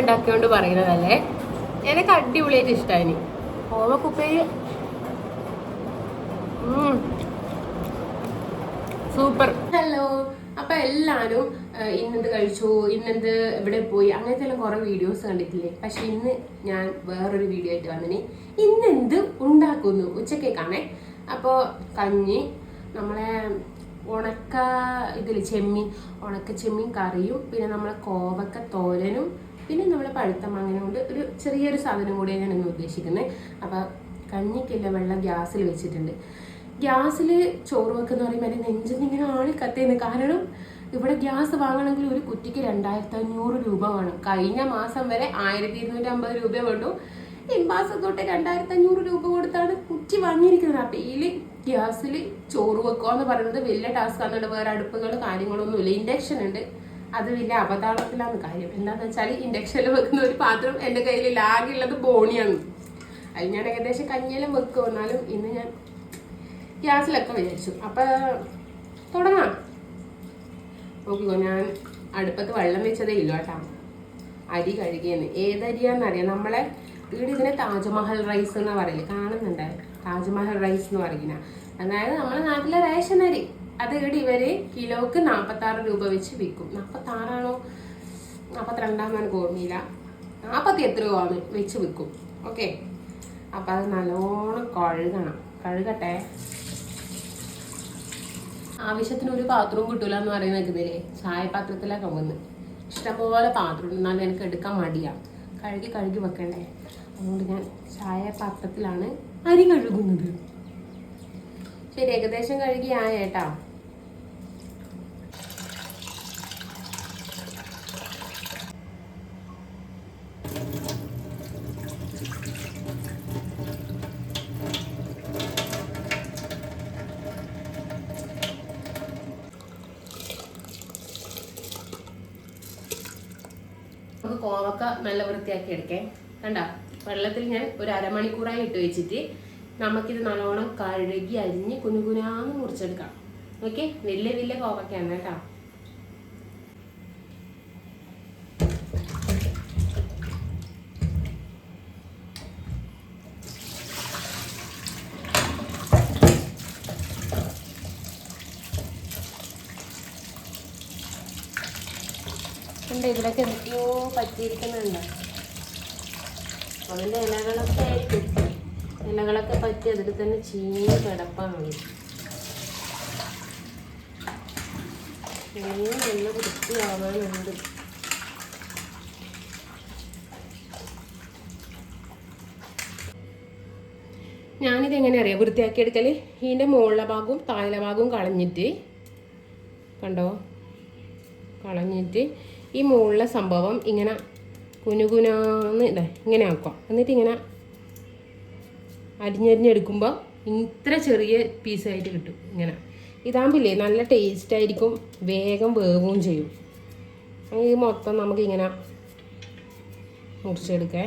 ഉണ്ടാക്കിയോണ്ട് പറയുന്നതല്ലേ. എനിക്ക് അടിപൊളിയായിട്ട് ഇഷ്ടമായി. കോവക്കുപ്പേരി സൂപ്പർ. ഹലോ, അപ്പൊ എല്ലാരും ഇന്നെന്ത് കഴിച്ചു, ഇന്നെന്ത് എവിടെ പോയി, അങ്ങനത്തെ എല്ലാം കുറെ വീഡിയോസ് കണ്ടിട്ടില്ലേ. പക്ഷെ ഇന്ന് ഞാൻ വേറൊരു വീഡിയോ ആയിട്ട് വന്നിന്. ഇന്നെന്ത് ഉണ്ടാക്കുന്നു ഉച്ചക്കേക്കാണേ. അപ്പോൾ കഞ്ഞി, നമ്മളെ ഉണക്ക ചെമ്മീൻ, ഉണക്ക ചെമ്മീൻ കറിയും, പിന്നെ നമ്മളെ കോവക്ക തോരനും, പിന്നെ നമ്മളെ പഴുത്ത മാങ്ങ കൊണ്ട് ഒരു ചെറിയൊരു സാധനം കൂടിയാണ് ഞാൻ ഇന്ന് ഉദ്ദേശിക്കുന്നത്. അപ്പോൾ കഞ്ഞിക്കുള്ള വെള്ളം ഗ്യാസിൽ വെച്ചിട്ടുണ്ട്. ഗ്യാസിൽ ചോറ് വെക്കുന്ന പറയുമ്പോൾ എൻ്റെ നെഞ്ചിങ്ങനെ ആളി കത്തിയെന്ന്. കാരണം ഇവിടെ ഗ്യാസ് വാങ്ങണമെങ്കിൽ ഒരു കുറ്റിക്ക് 2500 രൂപ വേണം. കഴിഞ്ഞ മാസം വരെ 1250 രൂപ വേണ്ടു. ഈ മാസം തൊട്ട് 2500 രൂപ കൊടുത്താണ് കുറ്റി വാങ്ങിയിരിക്കുന്നത്. അപ്പം ഇതിൽ ഗ്യാസിൽ ചോറ് വെക്കുക എന്ന് പറയുന്നത് വലിയ ടാസ്ക് ആണ്. വേറെ അടുപ്പുകൾ കാര്യങ്ങളൊന്നുമില്ല. ഇൻഡക്ഷൻ ഉണ്ട്, അത് വലിയ അവതാളത്തിലാണ് കാര്യം. എന്താണെന്ന് വെച്ചാൽ ഇൻഡക്ഷനിൽ വെക്കുന്ന ഒരു പാത്രം എൻ്റെ കയ്യിൽ ലാഗുള്ളത് ബോണിയാണ്. അത് ഞാൻ ഏകദേശം കഞ്ഞിയെല്ലാം വെക്കും. എന്നാലും ഇന്ന് ഞാൻ ഗ്യാസിലൊക്കെ വിചാരിച്ചു. അപ്പം തുടങ്ങാം. നോക്കിക്കോ, ഞാൻ അടുപ്പത്ത് വെള്ളം വെച്ചതേ ഇല്ല കേട്ടോ. അരി കഴുകിയെന്ന്. ഏതരിയാന്നറിയാം, നമ്മളെ വീട് ഇതിനെ താജ്മഹൽ റൈസ് എന്നാ പറയില്ല. കാണുന്നുണ്ട്, താജ്മഹൽ റൈസ് എന്ന് പറയുന്ന. അതായത് നമ്മളെ നാട്ടിലെ റേഷൻ അരി. അത് ഇവിടെ ഇവര് കിലോക്ക് 46 രൂപ വെച്ച് വിൽക്കും. 46ആണോ 42ആണോ എനിക്ക് ഓർമ്മയില്ല. 40 എത്രയോ ആണ് വെച്ച് വിൽക്കും. ഓക്കെ, അപ്പം അത് നല്ലോണം കഴുകട്ടെ. ആവശ്യത്തിന് ഒരു പാത്രവും കിട്ടൂല എന്ന് പറയുന്ന ഇതിലേ ചായപാത്രത്തിലൊക്കെ വന്ന് ഇഷ്ടംപോലെ പാത്രം. എന്നാലും എനിക്ക് എടുക്കാൻ മടിയാണ്. കഴുകി വെക്കണ്ടേ. അതുകൊണ്ട് ഞാൻ ചായപാത്രത്തിലാണ് അരി കഴുകുന്നത്. ശരി, ഏകദേശം കഴുകി ആയേട്ടാ. നമുക്ക് കോവക്ക നല്ല വൃത്തിയാക്കി എടുക്കാം. കണ്ട, വെള്ളത്തിൽ ഞാൻ ഒരു അരമണിക്കൂറായി ഇട്ട് വെച്ചിട്ട് നമുക്കിത് നല്ലോണം കഴുകി അരിഞ്ഞ് കുനുകുനാന്ന് മുറിച്ചെടുക്കാം. ഓക്കെ, വലിയ കോവക്കയാണ് കേട്ടോ. ഇതിലൊക്കെ എന്തൊക്കെയോ പറ്റിയിരിക്കുന്നുണ്ട്. അതിൻ്റെ ഇലകളൊക്കെ ആയിരിക്കും. ഇലകളൊക്കെ പറ്റി അതിൽ തന്നെ ചീഞ്ഞ കിടപ്പാണ്. നല്ല വൃത്തിയാവാനുണ്ട്. ഞാനിത് എങ്ങനെ അറിയാം വൃത്തിയാക്കി എടുക്കൽ? ഇതിൻ്റെ മുകളിലെ ഭാഗവും താഴെ ഭാഗവും കളഞ്ഞിട്ട്, കണ്ടോ, കളഞ്ഞിട്ട് ഈ മുകളിലെ സംഭവം ഇങ്ങനെ കുനുകുനാന്ന് ഇങ്ങനെ ആക്കുക. എന്നിട്ട് ഇങ്ങനെ അരിഞ്ഞെടുക്കുമ്പോൾ ഇത്ര ചെറിയ പീസായിട്ട് കിട്ടും. ഇങ്ങനെ ഇതാകുമ്പില്ലേ നല്ല ടേസ്റ്റ് ആയിരിക്കും, വേഗം വേവുകയും ചെയ്യും. ഈ മൊത്തം നമുക്കിങ്ങനെ മുറിച്ചെടുക്കേ.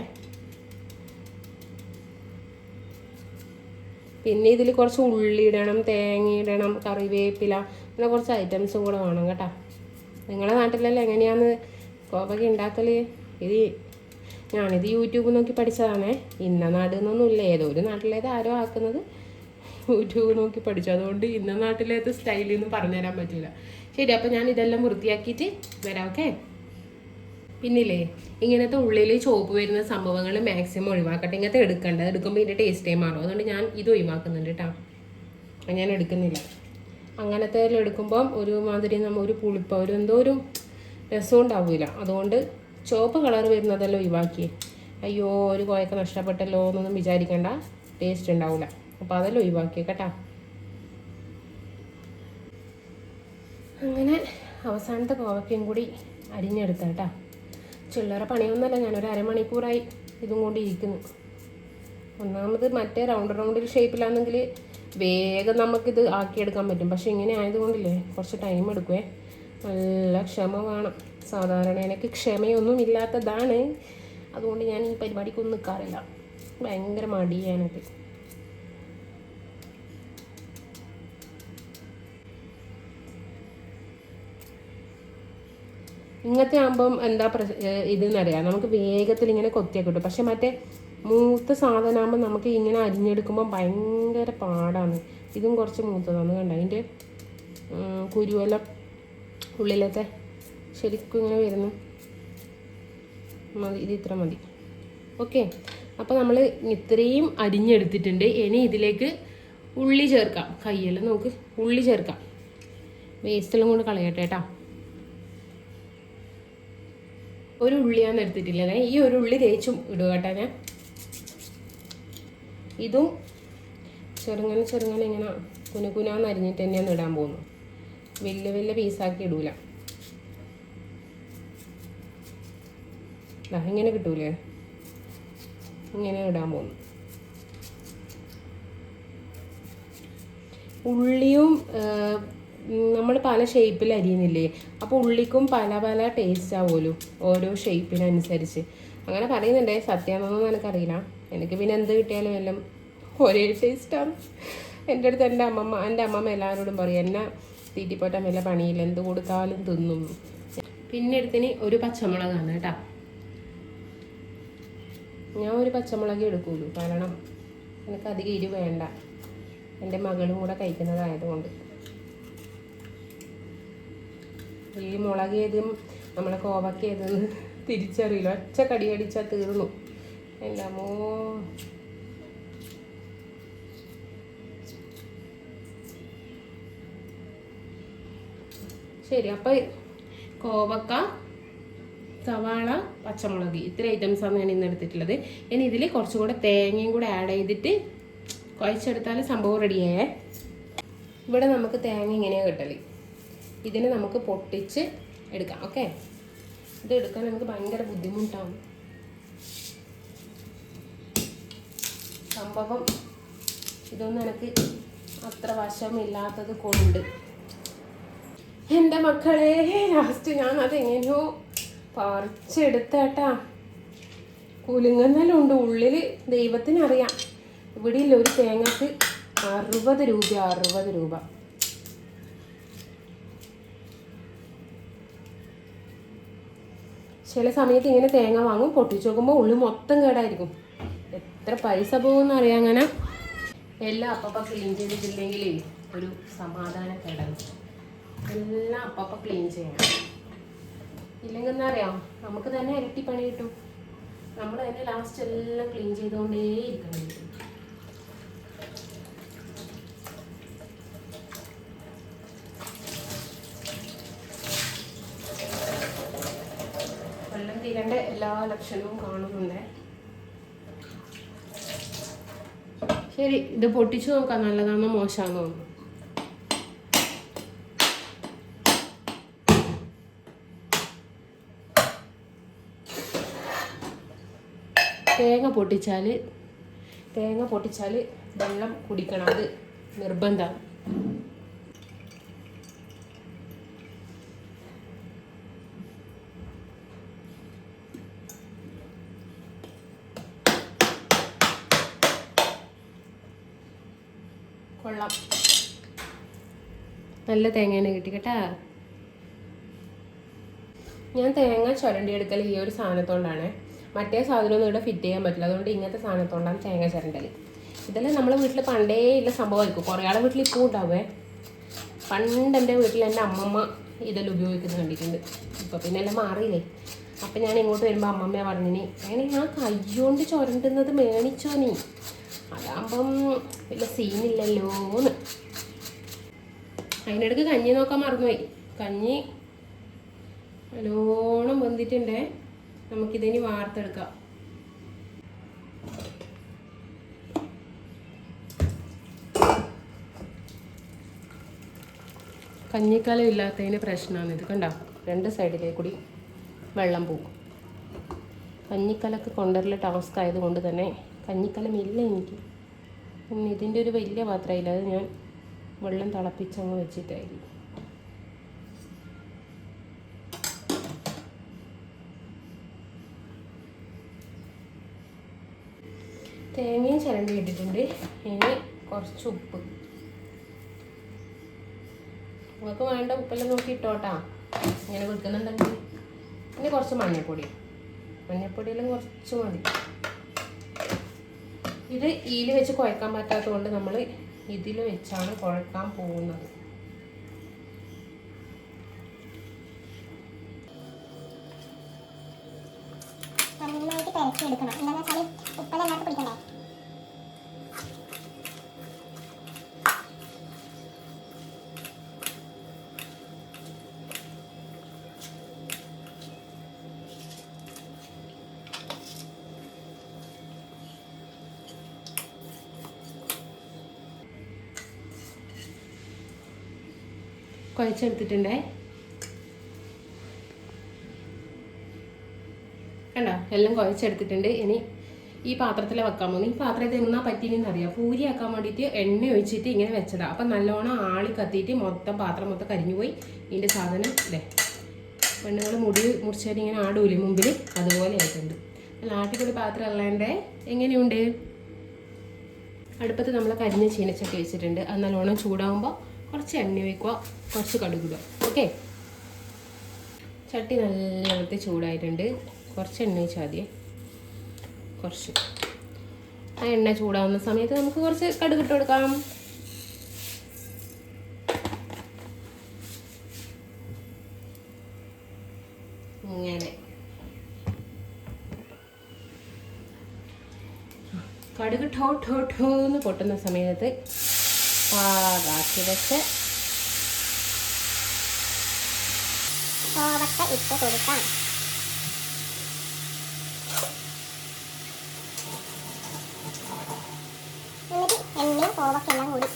പിന്നെ ഇതിൽ കുറച്ച് ഉള്ളി ഇടണം, തേങ്ങ ഇടണം, കറിവേപ്പില, അങ്ങനെ കുറച്ച് ഐറ്റംസും കൂടെ വേണം കേട്ടോ. നിങ്ങളുടെ നാട്ടിലല്ലേ എങ്ങനെയാന്ന് കോവക്ക ഉണ്ടാക്കൽ? ഞാനിത് യൂട്യൂബ് നോക്കി പഠിച്ചതാണേ. ഇന്ന നാട് എന്നൊന്നുമില്ല, ഏതോ ഒരു നാട്ടിലേത് ആരോ ആക്കുന്നത് യൂട്യൂബ് നോക്കി പഠിച്ചു. അതുകൊണ്ട് ഇന്ന നാട്ടിലേത് സ്റ്റൈലിൽ നിന്ന് പറഞ്ഞുതരാൻ പറ്റില്ല. ശരി, അപ്പം ഞാൻ ഇതെല്ലാം വൃത്തിയാക്കിയിട്ട് വരാം. ഓക്കെ. പിന്നില്ലേ, ഇങ്ങനത്തെ ഉള്ളിൽ ചോപ്പ് വരുന്ന സംഭവങ്ങൾ മാക്സിമം ഒഴിവാക്കട്ടെ. ഇങ്ങനത്തെ എടുക്കുമ്പോൾ ഇതിൻ്റെ ടേസ്റ്റേ മാറും. അതുകൊണ്ട് ഞാൻ ഇത് ഒഴിവാക്കുന്നുണ്ട് കേട്ടോ. ഞാൻ എടുക്കുന്നില്ല. അങ്ങനത്തെ എടുക്കുമ്പം ഒരുമാതിരി ഒരു പുളിപ്പോ എന്തോ ഒരു രസം ഉണ്ടാവില്ല. അതുകൊണ്ട് ചുവപ്പ് കളർ വരുന്നതെല്ലാം ഒഴിവാക്കിയേ. അയ്യോ, ഒരു കോവക്ക നഷ്ടപ്പെട്ടല്ലോ എന്നൊന്നും വിചാരിക്കേണ്ട, ടേസ്റ്റ് ഉണ്ടാവില്ല. അപ്പോൾ അതെല്ലാം ഒഴിവാക്കിയേ കേട്ടോ. അങ്ങനെ അവസാനത്തെ കോവക്കയും കൂടി അരിഞ്ഞെടുത്ത കേട്ടോ. ചില്ലറ പണിയൊന്നുമല്ല, ഞാനൊരു അരമണിക്കൂറായി ഇതും കൊണ്ട് ഇരിക്കുന്നു. ഒന്നാമത് മറ്റേ റൗണ്ടിൽ ഷേപ്പിലാണെങ്കിൽ വേഗം നമുക്കിത് ആക്കിയെടുക്കാൻ പറ്റും. പക്ഷെ ഇങ്ങനെ ആയതുകൊണ്ടില്ലേ കുറച്ച് ടൈം എടുക്കുവേ. നല്ല ക്ഷമ വേണം. സാധാരണ എനിക്ക് ക്ഷമയൊന്നും ഇല്ലാത്തതാണ്. അതുകൊണ്ട് ഞാൻ ഈ പരിപാടിക്കൊന്നും നിൽക്കാറില്ല. ഭയങ്കര മടിയാനത്. ഇങ്ങനത്തെ ആകുമ്പം എന്താ ഇതെന്നറിയാം, നമുക്ക് വേഗത്തിൽ ഇങ്ങനെ കൊത്തിയൊക്കെ കിട്ടും. പക്ഷെ മറ്റേ മൂത്ത സാധനമാകുമ്പോൾ നമുക്ക് ഇങ്ങനെ അരിഞ്ഞെടുക്കുമ്പോൾ ഭയങ്കര പാടാണ്. ഇതും കുറച്ച് മൂത്തതാണ് കണ്ട, അതിൻ്റെ കുരുവെല്ലാം ഉള്ളിലത്തെ ശരിക്കും ഇങ്ങനെ വരുന്നു. മതി, ഇത് ഇത്ര മതി. ഓക്കെ, അപ്പോൾ നമ്മൾ ഇത്രയും അരിഞ്ഞെടുത്തിട്ടുണ്ട്. ഇനി ഇതിലേക്ക് ഉള്ളി ചേർക്കാം. കയ്യെല്ലാം നമുക്ക് ഉള്ളി ചേർക്കാം. വേസ്റ്റെല്ലാം കൊണ്ട് കളയട്ടെ കേട്ടോ. ഒരു ഉള്ളിയാണ് എടുത്തിട്ടില്ലേ, ഈ ഒരു ഉള്ളി തേച്ചും ഇടുക കേട്ടോ ഞാൻ. ഇതും ചെറുങ്ങനെ ഇങ്ങനെ കുനുകുനാന്ന് അരിഞ്ഞിട്ട് തന്നെയാണ് ഇടാൻ പോകുന്നത്. വലിയ വലിയ പീസാക്കി ഇടൂല. ഇങ്ങനെ കിട്ടൂലേ, ഇങ്ങനെ ഇടാൻ പോകുന്നു. ഉള്ളിയും നമ്മൾ പല ഷേപ്പിൽ അരിയുന്നില്ലേ, അപ്പോൾ ഉള്ളിക്കും പല പല ടേസ്റ്റ് ആവുമല്ലോ ഓരോ ഷേപ്പിനനുസരിച്ച്. അങ്ങനെ പറയുന്നുണ്ടേ, സത്യമാണെന്നൊന്നും എനിക്കറിയില്ല. എനിക്ക് പിന്നെ എന്ത് കിട്ടിയാലും എല്ലാം ഒരേ ടേസ്റ്റാണ്. എൻ്റെ അടുത്ത് എൻ്റെ അമ്മമ്മ എല്ലാവരോടും പറയും, എന്നെ തീറ്റിപ്പോറ്റാൻ വല്ല പണിയില്ല, എന്ത് കൊടുത്താലും തിന്നും. പിന്നെ എടുത്തിന് ഒരു പച്ചമുളകാണ് കേട്ടോ. ഞാൻ ഒരു പച്ചമുളക് എടുക്കൂലൂ, കാരണം എനിക്ക് അധികം എരിവ് വേണ്ട, എൻ്റെ മകളും കൂടെ കഴിക്കുന്നതായതുകൊണ്ട്. ഈ മുളക് ഏതും നമ്മളെ കോവക്ക ഏതെന്ന് തിരിച്ചറിയില്ല. ഒറ്റ കടി കടിച്ചാൽ തീർന്നു. എൻ്റെ അമ്മോ, ശരി. അപ്പം കോവക്ക, സവാള, പച്ചമുളക്, ഇത്ര ഐറ്റംസാണ് ഞാൻ ഇന്ന് എടുത്തിട്ടുള്ളത്. ഇനി ഇതിൽ കുറച്ചും കൂടെ തേങ്ങയും കൂടെ ആഡ് ചെയ്തിട്ട് കുഴച്ചെടുത്താൽ സംഭവം റെഡിയായേ. ഇവിടെ നമുക്ക് തേങ്ങ ഇങ്ങനെയാണ് കിട്ടല്. ഇതിനെ നമുക്ക് പൊട്ടിച്ച് എടുക്കാം. ഓക്കെ, ഇത് എടുക്കാൻ നമുക്ക് ഭയങ്കര ബുദ്ധിമുട്ടാണ്. സംഭവം ഇതൊന്നും എനിക്ക് അത്ര വശമില്ലാത്തത് കൊണ്ട് എൻ്റെ മക്കളെ ലാസ്റ്റ് ഞാൻ അതെങ്ങനെയോ പറിച്ചെടുത്തേട്ടാ. കുലുങ്ങുന്നെല്ലാം ഉണ്ട് ഉള്ളിൽ, ദൈവത്തിനറിയാം. ഇവിടെ ഇല്ല, ഒരു തേങ്ങക്ക് 60 രൂപ. ചില സമയത്ത് ഇങ്ങനെ തേങ്ങ വാങ്ങും, പൊട്ടിച്ച് നോക്കുമ്പോൾ ഉള്ളി മൊത്തം കേടായിരിക്കും. എത്ര പൈസ പോകുമെന്ന് അറിയാം. അങ്ങനെ എല്ലാം അപ്പം ക്ലീൻ ചെയ്തിട്ടില്ലെങ്കിൽ ഒരു സമാധാനക്കേടാണ്. എല്ലാം അപ്പം ക്ലീൻ ചെയ്യണം. ഇല്ലെങ്കിൽ എന്താ അറിയാം, നമുക്ക് തന്നെ ഇരട്ടി പണി കിട്ടും. നമ്മൾ തന്നെ ലാസ്റ്റ് എല്ലാം ക്ലീൻ ചെയ്തുകൊണ്ടേ ഇരിക്കണം. വെള്ളം തീരേണ്ട എല്ലാ ലക്ഷണവും കാണുന്നുണ്ട്. ശരി, ഇത് പൊട്ടിച്ചു നോക്കാം, നല്ലതാണോ മോശമാണോ എന്ന്. തേങ്ങ പൊട്ടിച്ചാൽ വെള്ളം കുടിക്കണം, അത് നിർബന്ധമാണ്. കൊള്ളാം, നല്ല തേങ്ങ കിട്ടി കേട്ടാ. ഞാൻ തേങ്ങ ചുരണ്ടിയെടുക്കൽ ഈ ഒരു സാധനത്തോണ്ടാണ്. മറ്റേ സാധനമൊന്നും ഇവിടെ ഫിറ്റ് ചെയ്യാൻ പറ്റില്ല, അതുകൊണ്ട് ഇങ്ങനത്തെ സാധനത്തോണ്ടാണ് തേങ്ങ ചുരണ്ടൽ. ഇതെല്ലാം നമ്മളെ വീട്ടിൽ പണ്ടേ ഇല്ല സംഭവമായിരിക്കും. കുറേ ആളെ വീട്ടിൽ ഇപ്പോൾ ഉണ്ടാവേ. പണ്ട് എൻ്റെ വീട്ടിൽ എൻ്റെ അമ്മമ്മ ഇതെല്ലാം ഉപയോഗിക്കുന്നത് കണ്ടിട്ടുണ്ട്. ഇപ്പോൾ പിന്നെ എല്ലാം മാറിയില്ലേ. അപ്പം ഞാൻ ഇങ്ങോട്ട് വരുമ്പോൾ അമ്മമ്മ പറഞ്ഞിനി, അങ്ങനെ ഞാൻ കൈകൊണ്ട് ചുരണ്ടുന്നത് മേണിച്ചോ നീ, അതാകുമ്പം വലിയ സീനില്ലല്ലോ എന്ന്. അതിനിടയ്ക്ക് കഞ്ഞി നോക്കാൻ മറന്നുപോയി. കഞ്ഞി നല്ലോണം വെന്തിട്ടുണ്ടേ. നമുക്കിതിനി വാർത്തെടുക്കാം. കഞ്ഞിക്കലം ഇല്ലാത്തതിന് പ്രശ്നമാണ്. ഇത് കണ്ടോ, 2 സൈഡിലേക്ക് കൂടി വെള്ളം പോകും. കഞ്ഞിക്കലൊക്കെ കൊണ്ടുവരൽ ടാസ്ക് ആയതുകൊണ്ട് തന്നെ കഞ്ഞിക്കലം ഇല്ല എനിക്ക്. ഇതിൻ്റെ ഒരു വലിയ പാത്രമില്ല, അത് ഞാൻ വെള്ളം തിളപ്പിച്ചങ്ങ് വെച്ചിട്ടായിരിക്കും. തേങ്ങയും ചിരണ്ടി ഇട്ടിട്ടുണ്ട്. ഇനി കുറച്ച് ഉപ്പ്, നിങ്ങൾക്ക് വേണ്ട ഉപ്പെല്ലാം നോക്കി ഇട്ടോട്ടാ. ഇങ്ങനെ വെക്കുന്നുണ്ടെങ്കിൽ ഇനി കുറച്ച് മഞ്ഞൾപ്പൊടി, മഞ്ഞൾപ്പൊടിയെല്ലാം കുറച്ച് മതി. ഇത് ഈല് വെച്ച് കുഴക്കാൻ പറ്റാത്തത് കൊണ്ട് നമ്മൾ ഇതിൽ വെച്ചാണ് കുഴക്കാൻ പോകുന്നത്. കുഴച്ചെടുത്തിട്ടുണ്ടേ, കണ്ടോ എല്ലാം കുഴച്ചെടുത്തിട്ടുണ്ട്. ഇനി ഈ പാത്രത്തിൽ വെക്കാൻ പോകുന്നു. ഈ പാത്രത്തിൽ എന്നാ പറ്റിയെന്ന് അറിയാം, പൂരി ആക്കാൻ വേണ്ടിയിട്ട് എണ്ണ ഒഴിച്ചിട്ട് ഇങ്ങനെ വെച്ചതാണ്. അപ്പം നല്ലോണം ആളി കത്തിയിട്ട് പാത്രം മൊത്തം കരിഞ്ഞു പോയി. ഇതിൻ്റെ സാധനം ഇല്ലേ, പെണ്ണുങ്ങൾ മുടി മുറിച്ചാൽ ഇങ്ങനെ ആടൂലേ മുമ്പിൽ, അതുപോലെ ആയിട്ടുണ്ട്. നല്ല ആട്ടിപ്പൊടി പാത്രം അല്ലാണ്ട് എങ്ങനെയുണ്ട്. അടുപ്പത്ത് നമ്മൾ കരിഞ്ഞ ചീനച്ചട്ടി വെച്ചിട്ടുണ്ട്. അത് നല്ലോണം ചൂടാകുമ്പോൾ കുറച്ച് എണ്ണ ഒഴിക്കുക, കുറച്ച് കടുകിടുക. ഓക്കെ, ചട്ടി നല്ല വൃത്തി ചൂടായിട്ടുണ്ട്. കുറച്ച് എണ്ണ ഒഴിച്ചാൽ മതിയേ, കുറച്ച്. ആ എണ്ണ ചൂടാവുന്ന സമയത്ത് നമുക്ക് കുറച്ച് കടുകിട്ട് കൊടുക്കാം. ഇങ്ങനെ കടുക് ഠോ ഠോ ഠോ എന്ന് പൊട്ടുന്ന സമയത്ത് പാകാക്കി വെച്ച് ഇട്ട് കൊടുക്കാം. എന്നിട്ട് എണ്ണയും കോവക്കെല്ലാം കൂടി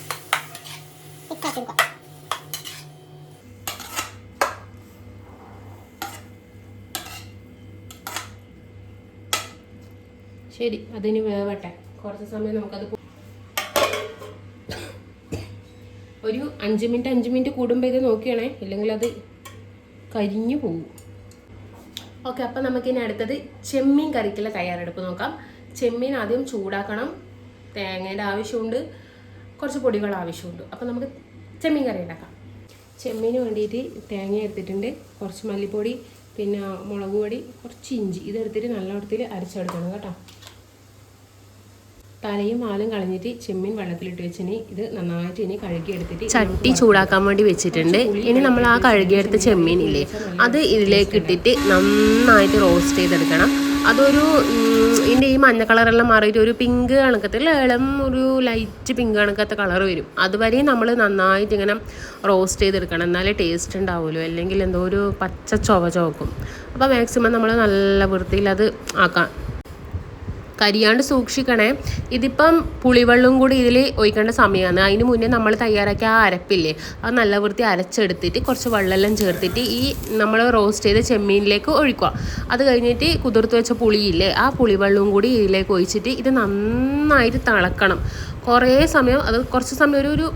മിക്സാക്കി എടുക്കാം. ശരി, അതിന് വേവട്ടെ കുറച്ച് സമയം. നമുക്കത് ഒരു 5 മിനിറ്റ് കൂടുമ്പോൾ ഇത് നോക്കിയാണേ, ഇല്ലെങ്കിൽ അത് കരിഞ്ഞു പോകും. ഓക്കെ, അപ്പം നമുക്കിനി അടുത്തത് ചെമ്മീൻ കറിക്കുള്ള തയ്യാറെടുപ്പ് നോക്കാം. ചെമ്മീൻ ആദ്യം ചൂടാക്കണം. തേങ്ങയുടെ ആവശ്യമുണ്ട്, കുറച്ച് പൊടികൾ ആവശ്യമുണ്ട്. അപ്പം നമുക്ക് ചെമ്മീൻ കറി ഉണ്ടാക്കാം. ചെമ്മീന് വേണ്ടിയിട്ട് തേങ്ങ എടുത്തിട്ടുണ്ട്, കുറച്ച് മല്ലിപ്പൊടി, പിന്നെ മുളക് പൊടി, കുറച്ച് ഇഞ്ചി. ഇതെടുത്തിട്ട് നല്ല വൃത്തിയിൽ അരച്ചെടുക്കണം കേട്ടോ. തലയും വാലും കളഞ്ഞിട്ട് ചെമ്മീൻ വെള്ളത്തിലിട്ട് വെച്ചിനി ഇത് നന്നായിട്ട് ഇനി കഴുകിയെടുത്തിട്ട് ചട്ടി ചൂടാക്കാൻ വേണ്ടി വെച്ചിട്ടുണ്ട്. ഇനി നമ്മൾ ആ കഴുകിയെടുത്ത ചെമ്മീൻ ഇല്ലേ, അത് ഇതിലേക്ക് ഇട്ടിട്ട് നന്നായിട്ട് റോസ്റ്റ് ചെയ്തെടുക്കണം. അതൊരു ഇതിൻ്റെ ഈ മഞ്ഞ കളറെല്ലാം മാറിയിട്ട് ഒരു പിങ്ക് കണക്കത്തിൽ ഇളം ഒരു ലൈറ്റ് പിങ്ക് കണക്കത്തെ കളർ വരും. അതുവരെ നമ്മൾ നന്നായിട്ട് ഇങ്ങനെ റോസ്റ്റ് ചെയ്തെടുക്കണം, എന്നാലേ ടേസ്റ്റ് ഉണ്ടാവുമല്ലോ, അല്ലെങ്കിൽ എന്തോ ഒരു പച്ച ചുവക്കും. അപ്പോൾ മാക്സിമം നമ്മൾ നല്ല വൃത്തിയിൽ അത് ആക്കാം. കരിയാണ്ട് സൂക്ഷിക്കണേ. ഇതിപ്പം പുളിവെള്ളം കൂടി ഇതിൽ ഒഴിക്കേണ്ട സമയമാണ്. അതിന് മുന്നേ നമ്മൾ തയ്യാറാക്കിയ ആ അരപ്പില്ലേ, അത് നല്ല വൃത്തി അരച്ചെടുത്തിട്ട് കുറച്ച് വെള്ളമെല്ലാം ചേർത്തിട്ട് ഈ നമ്മൾ റോസ്റ്റ് ചെയ്ത ചെമ്മീനിലേക്ക് ഒഴിക്കുക. അത് കഴിഞ്ഞിട്ട് കുതിർത്ത് വെച്ച പുളിയില്ലേ, ആ പുളിവെള്ളവും കൂടി ഇതിലേക്ക് ഒഴിച്ചിട്ട് ഇത് നന്നായിട്ട് തിളക്കണം. കുറേ സമയം, അത് കുറച്ച് സമയം ഒരു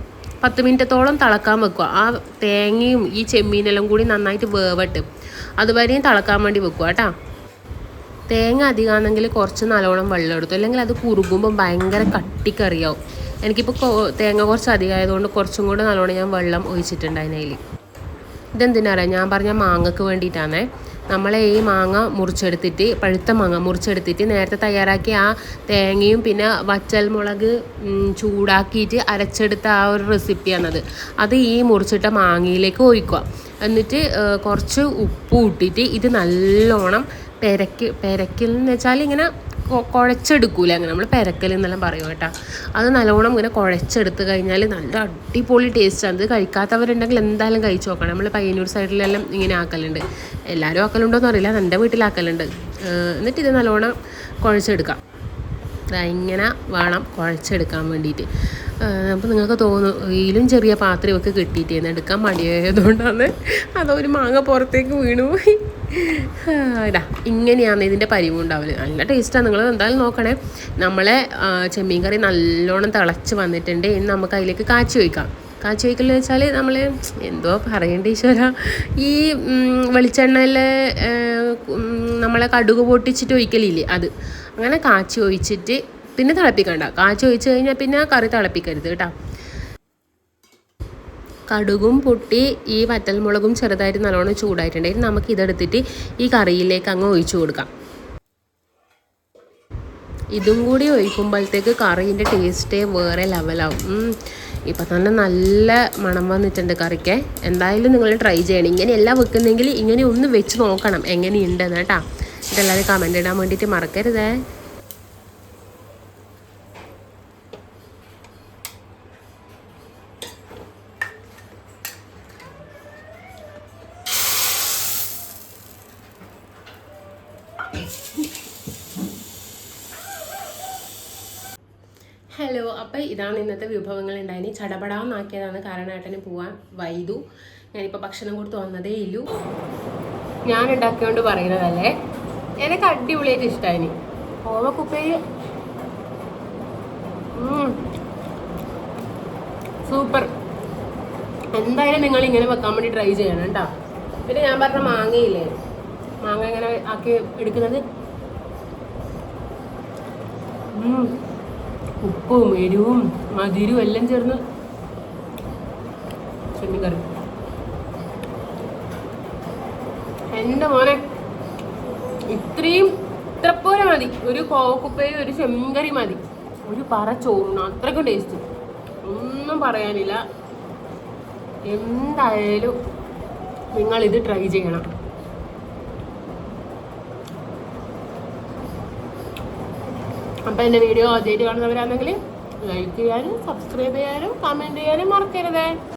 10 മിനിറ്റത്തോളം തിളക്കാൻ വെക്കുക. ആ തേങ്ങയും ഈ ചെമ്മീനെല്ലാം കൂടി നന്നായിട്ട് വേവട്ട്, അതുവരെയും തിളക്കാൻ വേണ്ടി വെക്കുക കേട്ടോ. തേങ്ങ അധികമാണെങ്കിൽ കുറച്ച് നല്ലോണം വെള്ളം എടുത്തു, അല്ലെങ്കിൽ അത് കുറുകുമ്പോൾ ഭയങ്കര കട്ടിക്കറിയാവും. എനിക്കിപ്പോൾ തേങ്ങ കുറച്ച് അധികമായതുകൊണ്ട് കുറച്ചും കൂടെ നല്ലോണം ഞാൻ വെള്ളം ഒഴിച്ചിട്ടുണ്ട് അതിനതിൽ. ഇതെന്തിനാ അറിയാം, ഞാൻ പറഞ്ഞ മാങ്ങക്ക് വേണ്ടിയിട്ടാണേ. നമ്മളെ ഈ മാങ്ങ മുറിച്ചെടുത്തിട്ട്, പഴുത്ത മാങ്ങ മുറിച്ചെടുത്തിട്ട് നേരത്തെ തയ്യാറാക്കിയ ആ തേങ്ങയും പിന്നെ വറ്റൽ മുളക് ചൂടാക്കിയിട്ട് അരച്ചെടുത്ത ആ ഒരു റെസിപ്പിയാണത്. അത് ഈ മുറിച്ചിട്ട മാങ്ങയിലേക്ക് ഒഴിക്കുക. എന്നിട്ട് കുറച്ച് ഉപ്പ് ഇട്ടിട്ട് ഇത് നല്ലോണം പെരക്കൽ എന്ന് വെച്ചാൽ ഇങ്ങനെ കുഴച്ചെടുക്കൂല, അങ്ങനെ നമ്മൾ പെരക്കൽ എന്നെല്ലാം പറയും കേട്ടോ. അത് നല്ലോണം ഇങ്ങനെ കുഴച്ചെടുത്ത് കഴിഞ്ഞാൽ നല്ല അടിപൊളി ടേസ്റ്റാണ്. അത് കഴിക്കാത്തവരുണ്ടെങ്കിൽ എന്തായാലും കഴിച്ച് നോക്കണം. നമ്മൾ പയ്യന്നൂർ സൈഡിലെല്ലാം ഇങ്ങനെ ആക്കലുണ്ട്. എല്ലാവരും ആക്കലുണ്ടോ എന്ന് അറിയില്ല, എൻ്റെ വീട്ടിലാക്കലുണ്ട്. എന്നിട്ട് ഇത് നല്ലോണം കുഴച്ചെടുക്കാം. ഇങ്ങനെ വേണം കുഴച്ചെടുക്കാൻ വേണ്ടിയിട്ട്. അപ്പോൾ നിങ്ങൾക്ക് തോന്നും ഇതിലും ചെറിയ പാത്രം ഒക്കെ കിട്ടിയിട്ട് എടുക്കാൻ മടിയായതുകൊണ്ടാണ് അതൊരു മാങ്ങ പുറത്തേക്ക് വീണു പോയി. ഇതാ ഇങ്ങനെയാണ് ഇതിൻ്റെ പരിവുണ്ടാവല്. നല്ല ടേസ്റ്റാണ്, നിങ്ങൾ എന്തായാലും നോക്കണേ. നമ്മളെ ചെമ്മീൻ കറി നല്ലോണം തിളച്ച് വന്നിട്ടുണ്ട്. ഇനി നമുക്ക് അതിലേക്ക് കാച്ചി വയ്ക്കാം. കാച്ചി വയ്ക്കലെന്ന് വെച്ചാൽ നമ്മൾ എന്തോ പറയേണ്ട ഈശ്വര, ഈ വെളിച്ചെണ്ണയിൽ നമ്മളെ കടുക് പൊട്ടിച്ചിട്ട് ഒഴിക്കലില്ലേ, അത് അങ്ങനെ കാച്ചി ഒഴിച്ചിട്ട് പിന്നെ തിളപ്പിക്കണ്ട. കാച്ചി ഒഴിച്ച് കഴിഞ്ഞാൽ പിന്നെ കറി തിളപ്പിക്കരുത് കേട്ടോ. കടുകും പൊട്ടി ഈ വറ്റൽമുളകും ചെറുതായിട്ട് നല്ലോണം ചൂടായിട്ടുണ്ടെങ്കിൽ നമുക്ക് ഇതെടുത്തിട്ട് ഈ കറിയിലേക്ക് അങ്ങ് ഒഴിച്ചു കൊടുക്കാം. ഇതും കൂടി ഒഴിക്കുമ്പോഴത്തേക്ക് കറീൻ്റെ ടേസ്റ്റേ വേറെ ലെവലാവും. ഇപ്പം തന്നെ നല്ല മണം വന്നിട്ടുണ്ട് കറിക്ക്. എന്തായാലും നിങ്ങൾ ട്രൈ ചെയ്യണം. ഇങ്ങനെയല്ല വെക്കുന്നെങ്കിൽ ഇങ്ങനെ ഒന്ന് വെച്ച് നോക്കണം എങ്ങനെയുണ്ടെന്ന് കേട്ടോ. ഇതെല്ലാവരും കമൻ്റ് ഇടാൻ വേണ്ടിയിട്ട് മറക്കരുതേ. ഹലോ, അപ്പോൾ ഇതാണ് ഇന്നത്തെ വിഭവങ്ങൾ ഉണ്ടായിന്. ചടപടാന്നാക്കിയതാണ് കാരണം ഏട്ടന് പോവാൻ വൈകു. ഞാനിപ്പോൾ ഭക്ഷണം കൊടുത്ത് വന്നതേ ഇല്ലു. ഞാൻ ഉണ്ടാക്കിയോണ്ട് പറയുന്നതല്ലേ, എനിക്ക് അടിപൊളിയായിട്ട് ഇഷ്ടമായി. കോവക്കുപ്പേര് സൂപ്പർ. എന്തായാലും നിങ്ങൾ ഇങ്ങനെ വെക്കാൻ വേണ്ടി ട്രൈ ചെയ്യണം കേട്ടോ. പിന്നെ ഞാൻ പറഞ്ഞ മാങ്ങയില്ലേ, മാങ്ങ ഇങ്ങനെ ആക്കി എടുക്കുന്നത്, ഉപ്പും എരിവും മധുരവും എല്ലാം ചേർന്ന് ചെമ്മീൻകറി. എൻ്റെ മോനെ ഇത്രപ്പോലെ മതി. ഒരു കോവക്കുപ്പേരി ഒരു ചെമ്മീൻകറി മതി, ഒരു പറ ചോറിന് അത്രയ്ക്കും ടേസ്റ്റ്. ഒന്നും പറയാനില്ല. എന്തായാലും നിങ്ങളിത് ട്രൈ ചെയ്യണം. അപ്പോൾ എൻ്റെ വീഡിയോ ആദ്യമായിട്ട് കാണുന്നവരാണെങ്കിൽ ലൈക്ക് ചെയ്യാനും സബ്സ്ക്രൈബ് ചെയ്യാനും കമൻറ്റ് ചെയ്യാനും മറക്കരുതേ.